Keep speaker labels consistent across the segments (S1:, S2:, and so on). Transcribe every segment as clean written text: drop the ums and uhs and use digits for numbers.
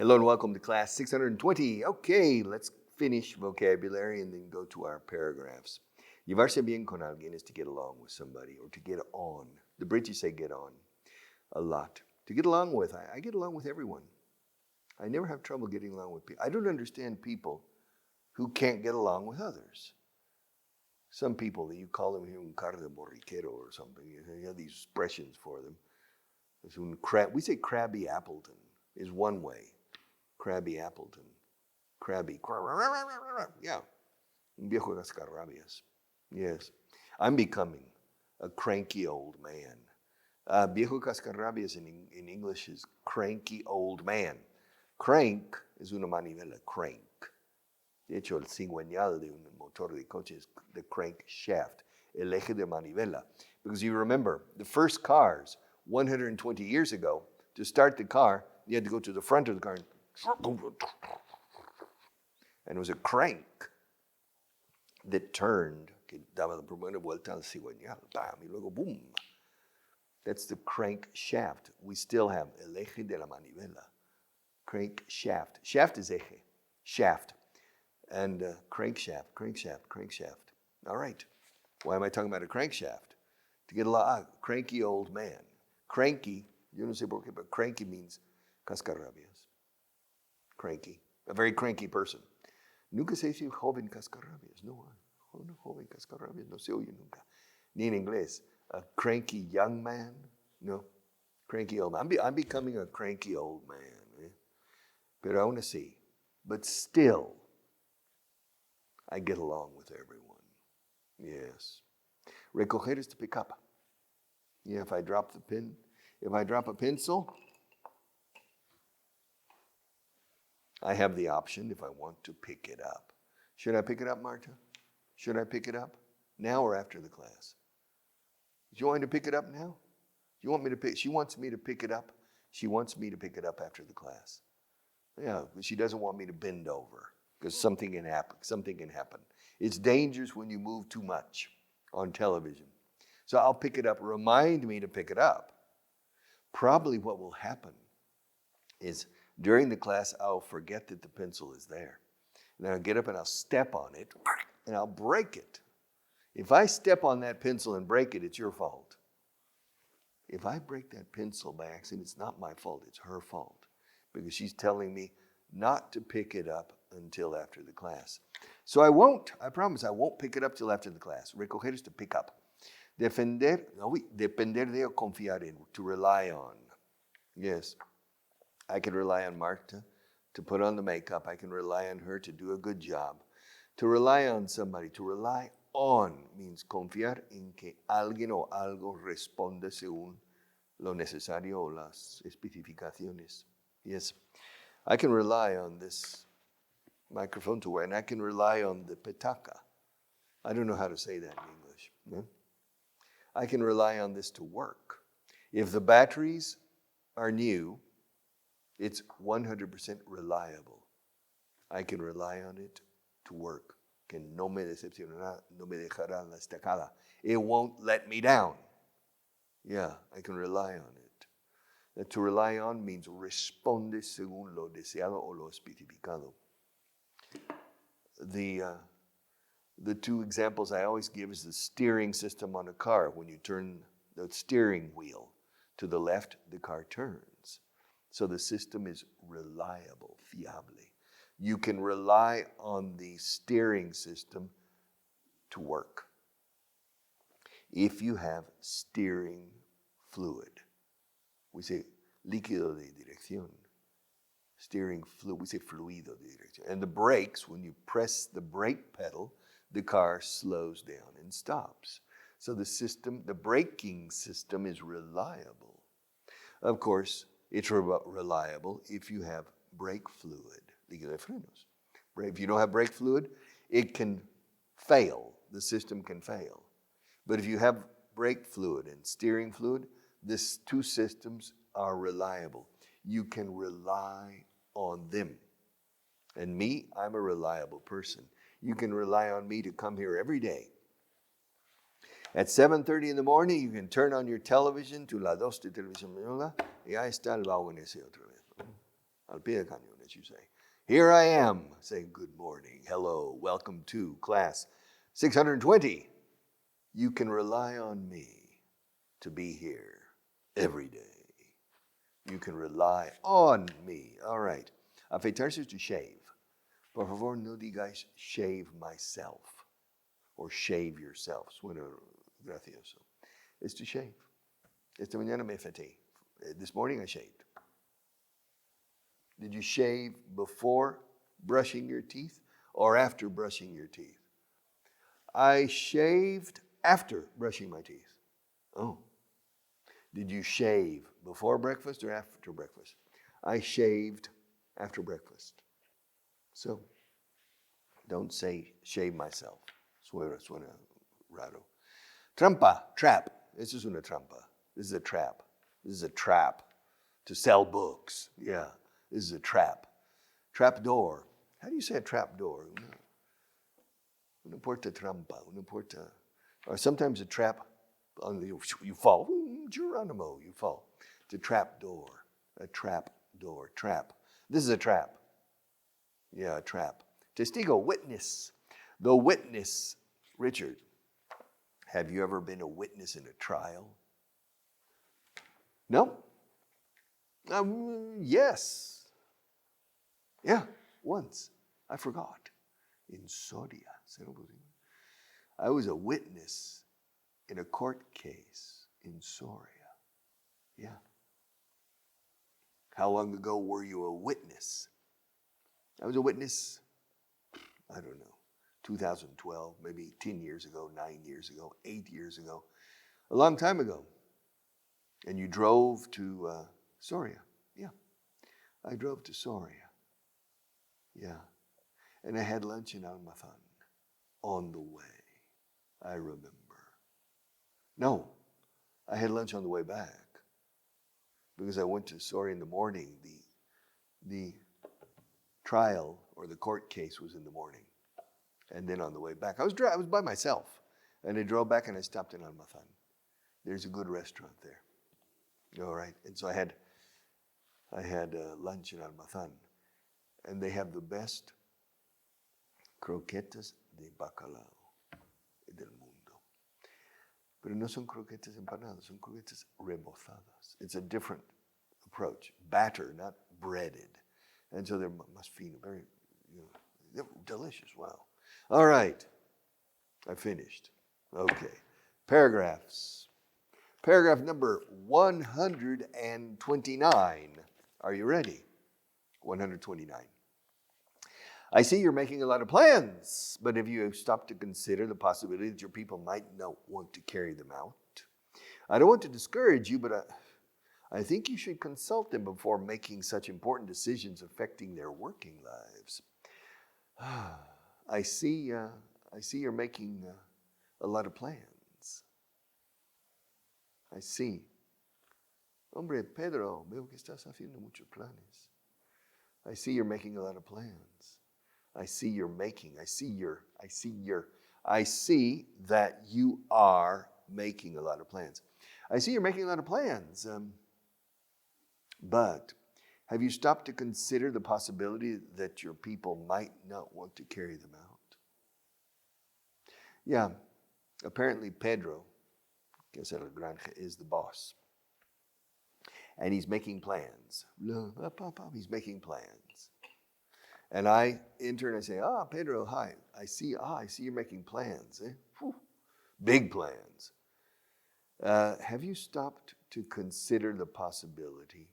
S1: Hello and welcome to class 620. Okay, let's finish vocabulary and then go to our paragraphs. Llevarse bien con alguien is to get along with somebody or to get on. The British say get on a lot. To get along with, I get along with everyone. I never have trouble getting along with people. I don't understand people who can't get along with others. Some people, you call them un cara de borriquero or something. You have these expressions for them. We say crabby Appleton is one way. Crabby Appleton. Crabby. Yeah. Un viejo cascarrabias. Yes. I'm becoming a cranky old man. Viejo cascarrabias in English is cranky old man. Crank es una manivela, crank. De hecho, el cigüeñal de un motor de coche is the crank shaft, el eje de manivela. Because you remember, the first cars 120 years ago, to start the car, you had to go to the front of the car and it was a crank that turned, que daba la primera vuelta al cigüeñal, bam, y luego boom. That's the crank shaft. We still have el eje de la manivela. Crank shaft. Shaft is eje. Shaft. And crankshaft, crankshaft, crankshaft. All right. Why am I talking about a crankshaft? To get a lot, cranky old man. Cranky, yo no sé por qué, but cranky means cascarrabias. Cranky. A very cranky person. Nunca se dice joven cascarrabias. No, un joven cascarrabias no se oye nunca. Ni en inglés. A cranky young man. No. Cranky old man. I'm becoming a cranky old man. Eh? Pero aún así. But still, I get along with everyone. Yes. Recoger is to pick up. Yeah, if I drop a pencil, I have the option if I want to pick it up. Should I pick it up, Marta? Should I pick it up? Now or after the class? Do you want me to pick it up now? Do you want me to pick? She wants me to pick it up. She wants me to pick it up after the class. Yeah, but she doesn't want me to bend over because something can happen. It's dangerous when you move too much on television. So I'll pick it up. Remind me to pick it up. Probably what will happen is during the class, I'll forget that the pencil is there. And I'll get up and I'll step on it and I'll break it. If I step on that pencil and break it, it's your fault. If I break that pencil by accident, it's not my fault, it's her fault. Because she's telling me not to pick it up until after the class. So I promise I won't pick it up till after the class. Recoger is to pick up. Depender de o confiar en, to rely on. Yes, I can rely on Marta to put on the makeup. I can rely on her to do a good job. To rely on somebody, to rely on means confiar en que alguien o algo responde según lo necesario o las especificaciones. Yes, I can rely on this microphone to wear, and I can rely on the petaca. I don't know how to say that in English. No? I can rely on this to work. If the batteries are new, it's 100% reliable. I can rely on it to work. Que no me decepcionará, no me dejará la estacada. It won't let me down. Yeah, I can rely on it. To rely on means responde según lo deseado o lo especificado. The two examples I always give is the steering system on a car. When you turn the steering wheel to the left, the car turns. So the system is reliable, fiable. You can rely on the steering system to work. If you have steering fluid, we say líquido de dirección. Steering fluid, we say fluido de dirección. And the brakes, when you press the brake pedal, the car slows down and stops. So the braking system is reliable. Of course, it's reliable if you have brake fluid, líquido de frenos. If you don't have brake fluid, it can fail. The system can fail. But if you have brake fluid and steering fluid, these two systems are reliable. You can rely on them. And me, I'm a reliable person. You can rely on me to come here every day. At 7:30 in the morning, you can turn on your television to la 2 de Televisión Española y ahí está el vago ese otra vez. Al pie del cañón. as you say. Here I am, saying good morning, hello, welcome to class 620. You can rely on me to be here every day. You can rely on me. All right. Afeitarse is to shave. Por favor, no digáis shave myself or shave yourself. Suena gracioso. It's to shave. Esta mañana me afeité. This morning I shaved. Did you shave before brushing your teeth or after brushing your teeth? I shaved after brushing my teeth. Oh. Did you shave before breakfast or after breakfast? I shaved after breakfast. So, don't say shave myself. Suena raro. Trampa, trap. This is una trampa. This is a trap. This is a trap to sell books. Yeah, this is a trap. Trap door. How do you say a trap door? Una porta trampa. Una porta. Or sometimes a trap, you fall. Geronimo, you fall. It's a trap door. A trap door. Trap. This is a trap. Yeah, a trap. Testigo, witness. The witness. Richard, have you ever been a witness in a trial? No? Yes. Yeah, once. I forgot. In Soria. I was a witness in a court case in Soria. Yeah. How long ago were you a witness? I was a witness, I don't know, 2012, maybe 10 years ago, 9 years ago, 8 years ago, a long time ago. And you drove to Soria. Yeah. I drove to Soria. Yeah. And I had lunch in Almazan on the way. I remember. No, I had lunch on the way back because I went to Soria in the morning. The trial or the court case was in the morning. And then on the way back, I was by myself. And I drove back and I stopped in Almazan. There's a good restaurant there. All right. And so I had lunch in Almazan. And they have the best croquetas de bacalao del mundo. Pero no son croquetas empanadas, son croquetas rebozadas. It's a different approach. Batter, not breaded. And so they're más fino, very, they're delicious. Wow. All right. I finished. Okay. Paragraphs. Paragraph number 129. Are you ready? 129. I see you're making a lot of plans, but have you stopped to consider the possibility that your people might not want to carry them out? I don't want to discourage you, but I think you should consult them before making such important decisions affecting their working lives. I see you're making a lot of plans. I see. Hombre, Pedro, veo que estás haciendo muchos planes. I see you're making a lot of plans. I see that you are making a lot of plans. I see you're making a lot of plans. But have you stopped to consider the possibility that your people might not want to carry them out? Yeah, apparently Pedro, que es el granja, is the boss. And he's making plans. He's making plans. And I enter and I say, Pedro, hi. I see you're making plans. Big plans. Have you stopped to consider the possibility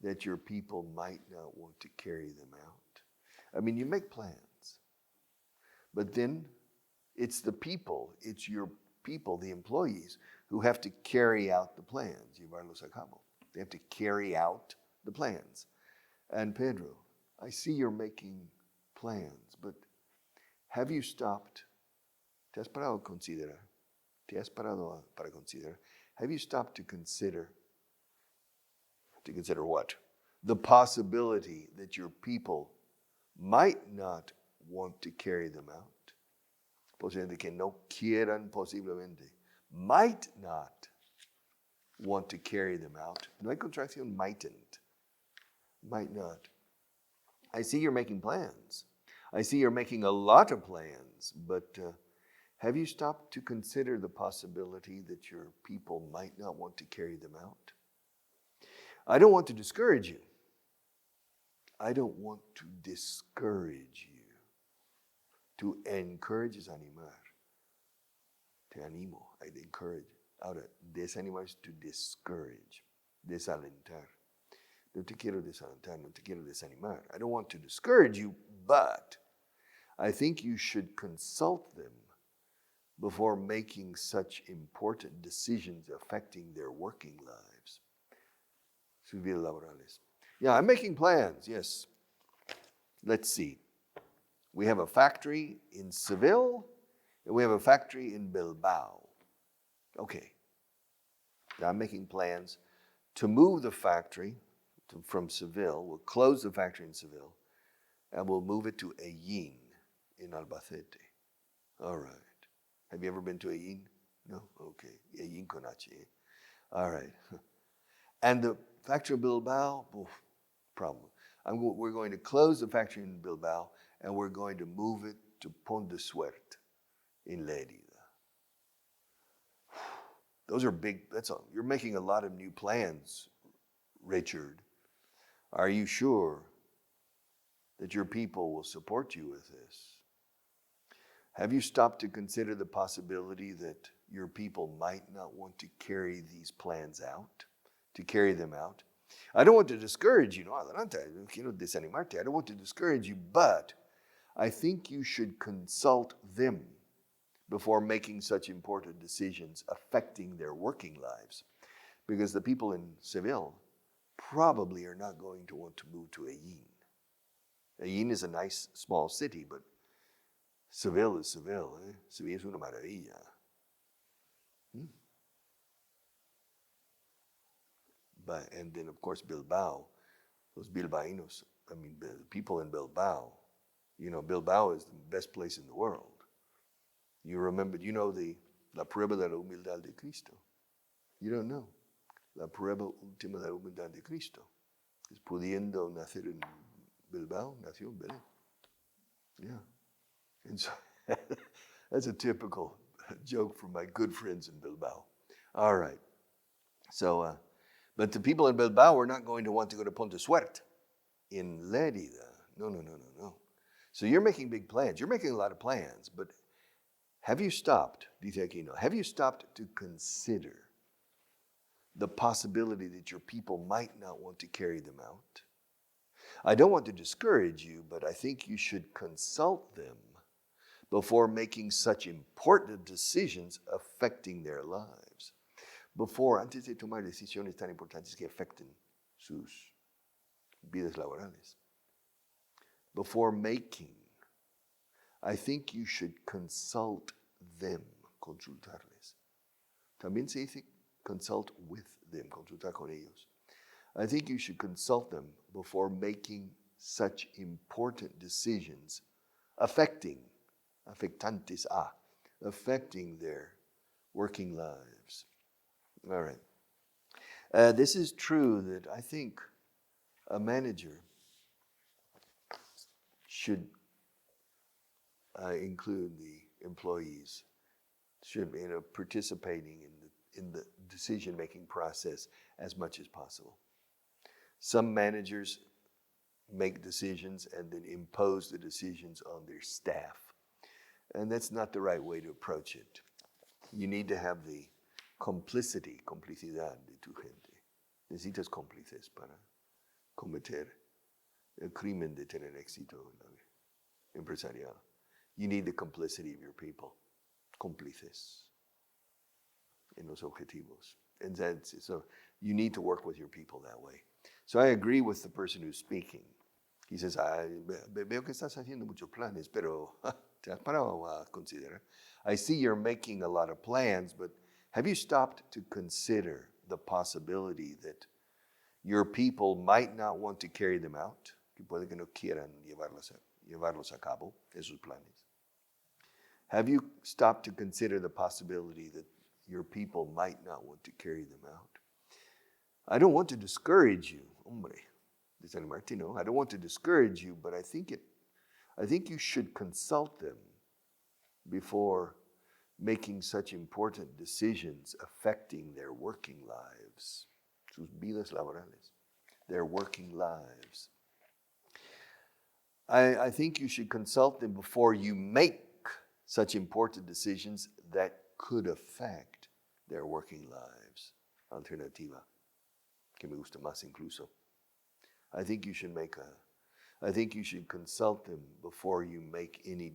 S1: that your people might not want to carry them out? I mean, you make plans. But then it's your people, the employees, who have to carry out the plans. Llevarlos a cabo. They have to carry out the plans. And Pedro, I see you're making plans, but have you stopped? ¿Te has parado a considerar? ¿Te has parado para considerar? Have you stopped to consider? To consider what? The possibility that your people might not want to carry them out. Posiblemente que no quieran posiblemente. Might not want to carry them out. No hay contracción mightn't. Might not. I see you're making plans. I see you're making a lot of plans, but have you stopped to consider the possibility that your people might not want to carry them out? I don't want to discourage you. I don't want to discourage you. To encourage is animar. Te animo, I encourage. Ahora, desanimar is to discourage, desalentar. No te quiero desalentar, no te quiero desanimar. I don't want to discourage you, but I think you should consult them before making such important decisions affecting their working lives. Sus vidas laborales. Yeah, I'm making plans, yes. Let's see. We have a factory in Seville, and we have a factory in Bilbao. Okay. Now I'm making plans to move the factory from Seville. We'll close the factory in Seville, and we'll move it to Ellín in Albacete. All right. Have you ever been to Ellín? No? Okay. Ellín con H. All right. And the factory in Bilbao, problem. We're going to close the factory in Bilbao, and we're going to move it to Pont de Suerte in Lérida. Those are big, you're making a lot of new plans, Richard. Are you sure that your people will support you with this? Have you stopped to consider the possibility that your people might not want to carry these plans out, to carry them out? I don't want to discourage you. No, adelante, quiero desanimarte. I don't want to discourage you, but I think you should consult them before making such important decisions affecting their working lives. Because the people in Seville probably are not going to want to move to Ellín. Ellín is a nice small city, but Seville is Seville. Seville es una maravilla. And then, of course, Bilbao, those Bilbaínos, the people in Bilbao, Bilbao is the best place in the world. You remember, la prueba de la humildad de Cristo? You don't know. La prueba última de la humildad de Cristo es pudiendo nacer en Bilbao, nació en Belén. Yeah. And so that's a typical joke from my good friends in Bilbao. All right. So, but the people in Bilbao are not going to want to go to Pont de Suerte in Lérida. No. So you're making big plans. You're making a lot of plans, but have you stopped, dice aquí, no, have you stopped to consider the possibility that your people might not want to carry them out? I don't want to discourage you, but I think you should consult them before making such important decisions affecting their lives. Antes de tomar decisiones tan importantes que afecten sus vidas laborales. I think you should consult them, consultarles. También se dice consult with them, consultar con ellos. I think you should consult them before making such important decisions affecting their working lives. All right. This is true that I think a manager should include the employees, should be participating in the decision-making process as much as possible. Some managers make decisions and then impose the decisions on their staff. And that's not the right way to approach it. You need to have the complicidad de tu gente. Necesitas cómplices para cometer el crimen de tener éxito empresarial. You need the complicity of your people, cómplices en los objetivos. And so you need to work with your people that way. So I agree with the person who's speaking. He says, veo que estás haciendo muchos planes, pero te has parado a considerar. I see you're making a lot of plans, but have you stopped to consider the possibility that your people might not want to carry them out? Que puede que no quieran llevarlos a cabo, esos planes. Have you stopped to consider the possibility that your people might not want to carry them out? I don't want to discourage you, hombre. Desanimarte, no. I don't want to discourage you, but I think you should consult them before making such important decisions affecting their working lives, sus vidas laborales, their working lives. I think you should consult them before you make such important decisions that could affect their working lives. Alternativa, que me gusta más incluso. I think you should consult them before you make any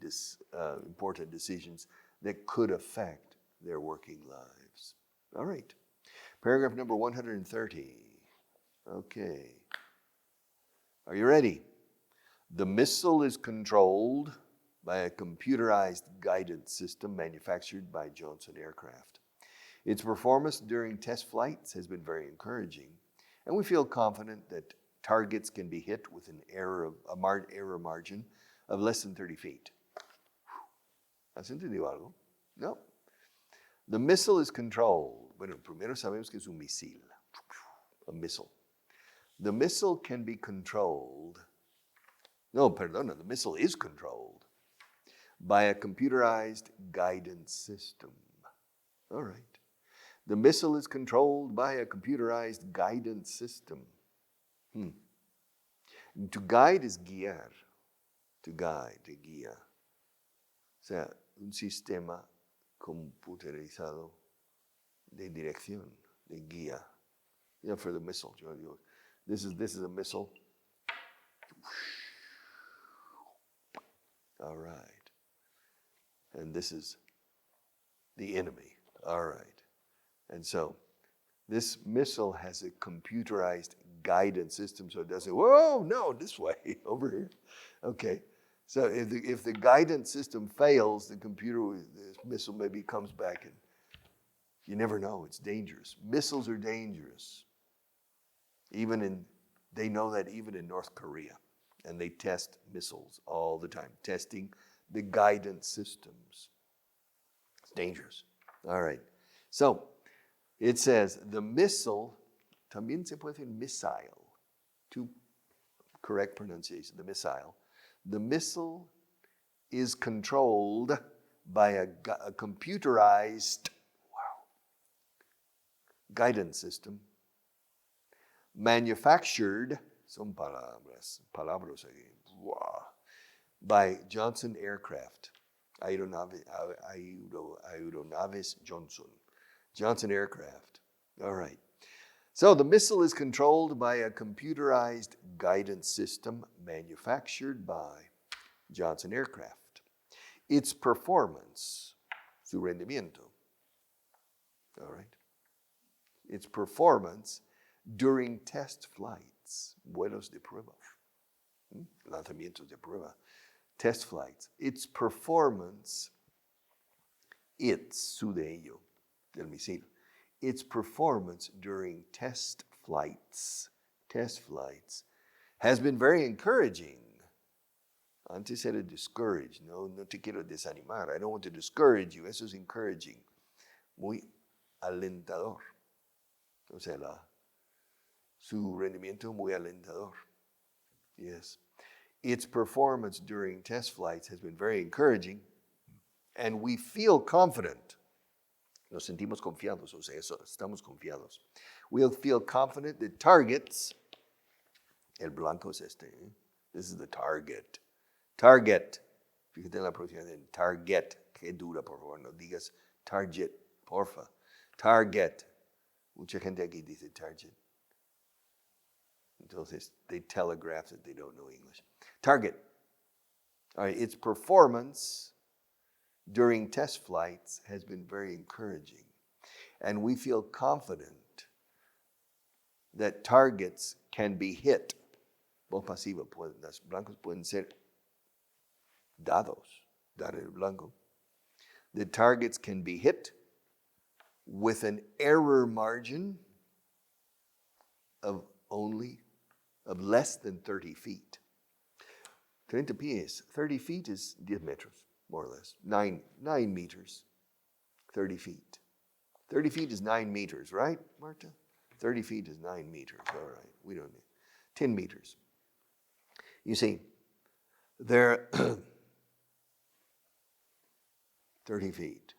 S1: important decisions that could affect their working lives. All right. Paragraph number 130. Okay. Are you ready? The missile is controlled by a computerized guidance system manufactured by Johnson Aircraft. Its performance during test flights has been very encouraging, and we feel confident that targets can be hit with an error margin of less than 30 feet. ¿Has entendido algo? No. The missile is controlled. Bueno, primero sabemos que es un misil. A missile. The missile can be controlled. No, perdona, the missile is controlled by a computerized guidance system. All right. The missile is controlled by a computerized guidance system. To guide is guiar. To guide, to guía. O sea, un sistema computerizado de dirección, de guía. Yeah, for the missile. This is a missile. All right. And this is the enemy. All right. And so this missile has a computerized guidance system, so it doesn't, whoa, no, this way, over here. Okay. So if the guidance system fails, the missile maybe comes back, and you never know. It's dangerous. Missiles are dangerous. They know that even in North Korea. And they test missiles all the time, testing the guidance systems. It's dangerous. All right. So it says the missile, también se puede decir missile, two correct pronunciation, the missile. The missile is controlled by a computerized guidance system manufactured, son palabras aquí, by Johnson Aircraft, Aeronaves Johnson Aircraft. All right. So the missile is controlled by a computerized guidance system manufactured by Johnson Aircraft. Its performance, su rendimiento, all right, its performance during test flights, vuelos de prueba, lanzamientos de prueba, test flights, its performance, su de ello, del misil, its performance during test flights has been very encouraging. Antes era discouraged. No te quiero desanimar. I don't want to discourage you. Eso es encouraging. Muy alentador. O sea, su rendimiento muy alentador. Yes. Its performance during test flights has been very encouraging, and we feel confident. Nos sentimos confiados, o sea, estamos confiados. We'll feel confident that targets, el blanco es este, this is the target. Target, fíjate en la pronunciación, target, qué dura, por favor, no digas target, porfa. Target, mucha gente aquí dice target. Entonces, they telegraph that they don't know English. Target, all right, its performance during test flights has been very encouraging. And we feel confident that targets can be hit. Voz pasiva, los blancos pueden ser dados, dar el blanco. The targets can be hit with an error margin of less than 30 feet. 30 pies. 30 feet is 10 metros. More or less, 9 meters, 30 feet. 30 feet is 9 meters, right, Marta? 30 feet is 9 meters, all right. We don't need 10 meters. You see, there 30 feet.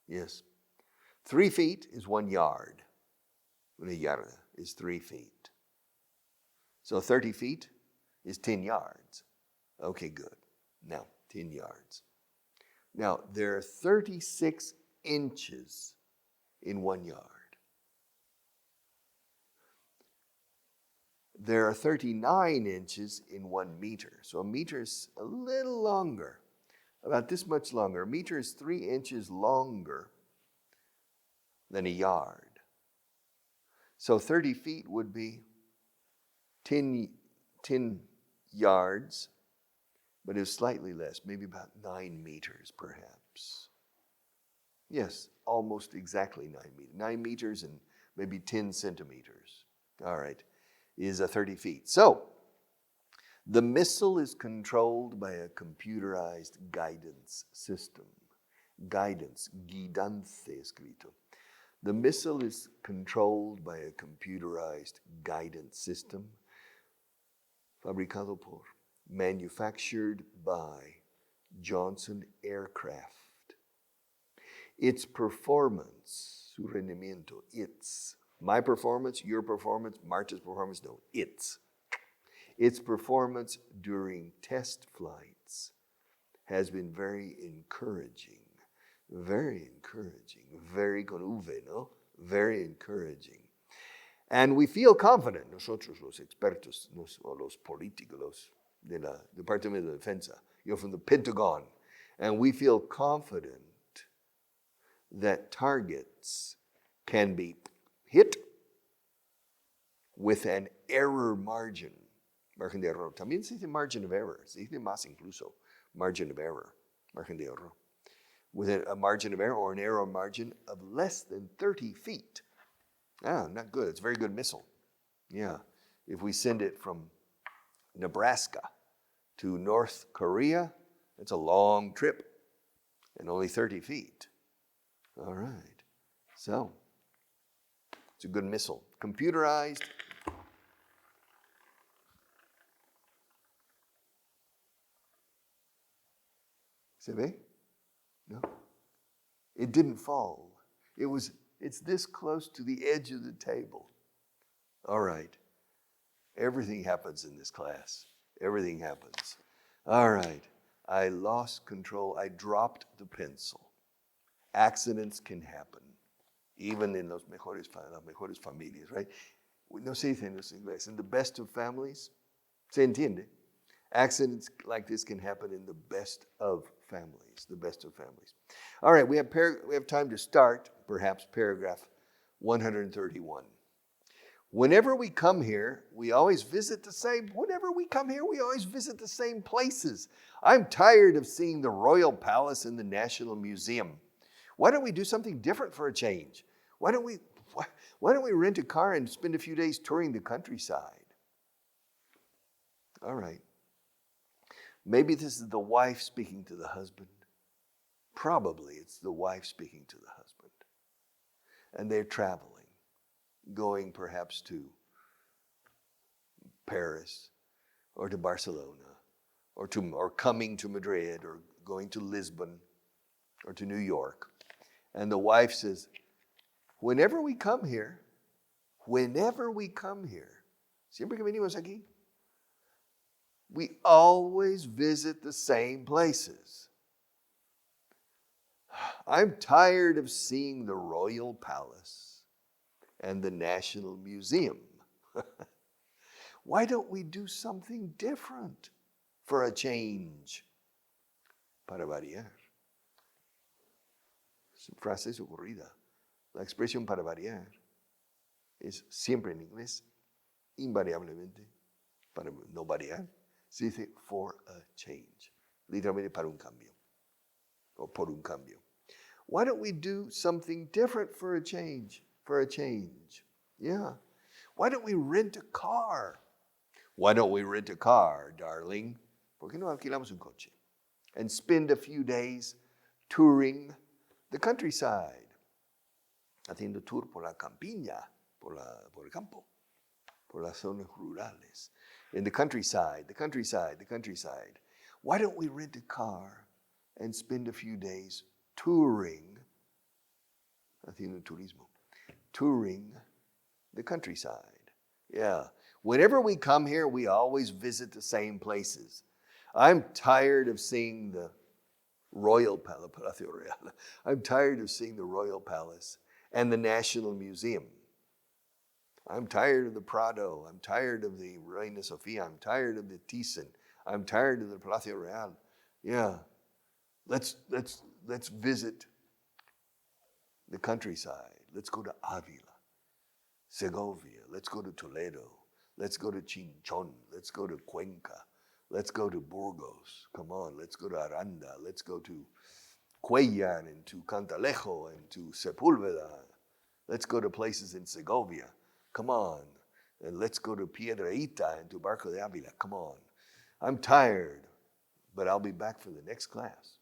S1: Yes. 3 feet is 1 yard. Una yarda is 3 feet. So 30 feet is 10 yards. Okay, good. Now, 10 yards. Now, there are 36 inches in 1 yard. There are 39 inches in 1 meter. So a meter is a little longer, about this much longer. A meter is 3 inches longer than a yard. So 30 feet would be 10 yards, but it's slightly less, maybe about 9 meters perhaps. Yes, almost exactly 9 meters. 9 meters and maybe 10 centimeters. All right, is 30 feet. So the missile is controlled by a computerized guidance system. Guidance, guidance escrito. The missile is controlled by a computerized guidance system, fabricado por, manufactured by Johnson Aircraft. Its performance, su rendimiento, its, my performance, your performance, Marta's performance, no, its performance during test flights has been very encouraging. Very encouraging. Very con V, ¿no? Very encouraging. And we feel confident, nosotros los expertos, o los políticos, los del Departamento de Defensa, you're from the Pentagon, and we feel confident that targets can be hit with an error margin. Margen de error. También se dice margin of error. Se dice más incluso. Margin of error. Margen de error. With a margin of error or an error margin of less than 30 feet. Ah, not good. It's a very good missile. Yeah. If we send it from Nebraska to North Korea, it's a long trip and only 30 feet. All right. So, it's a good missile. Computerized. Se ve? No. It didn't fall. It's this close to the edge of the table. All right. Everything happens in this class. Everything happens. All right. I lost control. I dropped the pencil. Accidents can happen, even in las mejores familias, right? No se dice en los inglés. In the best of families, se entiende. Accidents like this can happen in the best of families, the best of families. All right, we have time to start, perhaps, paragraph 131. Whenever we come here, we always visit the same places. I'm tired of seeing the Royal Palace and the National Museum. Why don't we do something different for a change? Why don't we rent a car and spend a few days touring the countryside? All right. Maybe this is the wife speaking to the husband. Probably it's the wife speaking to the husband. And they're traveling, going perhaps to Paris or to Barcelona or coming to Madrid or going to Lisbon or to New York. And the wife says, whenever we come here, siempre que venimos aquí, we always visit the same places. I'm tired of seeing the Royal Palace and the National Museum. Why don't we do something different for a change? Para variar. Frase ocurrida. La expresión para variar es siempre en inglés, invariablemente, para no variar. Se dice for a change. Literalmente para un cambio. Or por un cambio. Why don't we do something different for a change? For a change. Yeah. Why don't we rent a car? Why don't we rent a car, darling? ¿Por qué no alquilamos un coche? And spend a few days touring the countryside. Haciendo tour por la campiña, por el campo, por las zonas rurales. In the countryside, the countryside, the countryside. Why don't we rent a car and spend a few days touring, haciendo turismo, touring the countryside? Yeah. Whenever we come here, we always visit the same places. I'm tired of seeing the Royal Palace, Palacio Real. I'm tired of seeing the Royal Palace and the National Museum. I'm tired of the Prado. I'm tired of the Reina Sofia. I'm tired of the Thyssen. I'm tired of the Palacio Real. Yeah. Let's visit the countryside. Let's go to Avila, Segovia. Let's go to Toledo. Let's go to Chinchon. Let's go to Cuenca. Let's go to Burgos. Come on, let's go to Aranda. Let's go to Cuellar and to Cantalejo and to Sepúlveda. Let's go to places in Segovia. Come on. And let's go to Piedrahita and to Barco de Avila. Come on. I'm tired, but I'll be back for the next class.